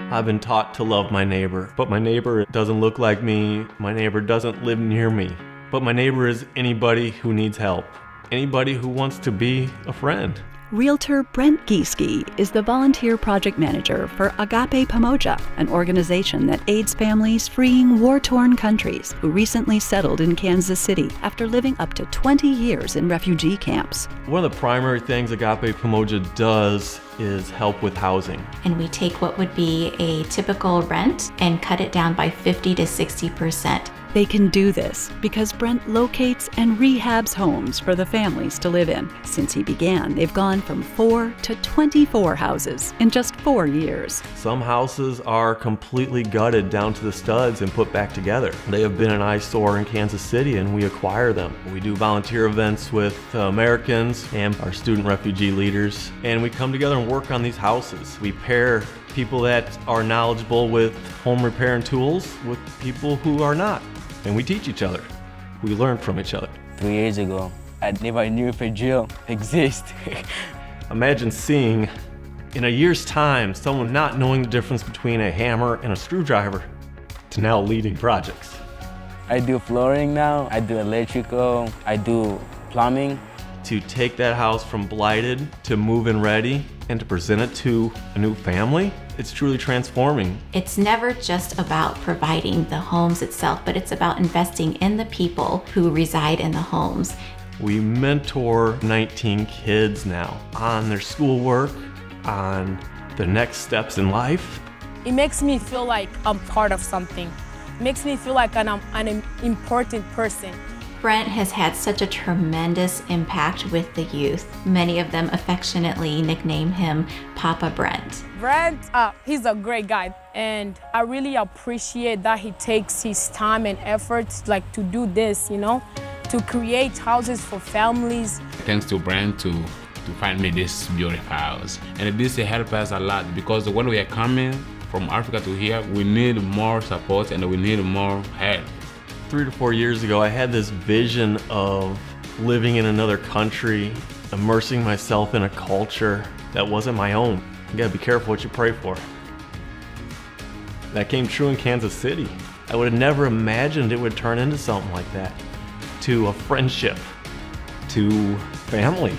I've been taught to love my neighbor, but my neighbor doesn't look like me. My neighbor doesn't live near me. But my neighbor is anybody who needs help, anybody who wants to be a friend. Realtor Brent Gieseke is the volunteer project manager for Agape Pamoja, an organization that aids families fleeing war-torn countries who recently settled in Kansas City after living up to 20 years in refugee camps. One of the primary things Agape Pamoja does is help with housing. And we take what would be a typical rent and cut it down by 50 to 60%. They can do this because Brent locates and rehabs homes for the families to live in. Since he began, they've gone from 4 to 24 houses in just 4 years. Some houses are completely gutted down to the studs and put back together. They have been an eyesore in Kansas City and we acquire them. We do volunteer events with Americans and our student refugee leaders, and we come together and work on these houses. We pair people that are knowledgeable with home repair and tools with people who are not. And we teach each other. We learn from each other. 3 years ago, I never knew if a jail exists. Imagine seeing, in a year's time, someone not knowing the difference between a hammer and a screwdriver to now leading projects. I do flooring now, I do electrical, I do plumbing. To take that house from blighted to move-in ready and to present it to a new family, it's truly transforming. It's never just about providing the homes itself, but it's about investing in the people who reside in the homes. We mentor 19 kids now on their schoolwork, on the next steps in life. It makes me feel like I'm part of something. It makes me feel like I'm an important person. Brent has had such a tremendous impact with the youth. Many of them affectionately nickname him Papa Brent. Brent, he's a great guy, and I really appreciate that he takes his time and efforts to do this, to create houses for families. Thanks to Brent to find me this beautiful house. And this helped us a lot because when we are coming from Africa to here, we need more support and we need more help. 3 to 4 years ago, I had this vision of living in another country, immersing myself in a culture that wasn't my own. You gotta be careful what you pray for. That came true in Kansas City. I would have never imagined it would turn into something like that. To a friendship, to family.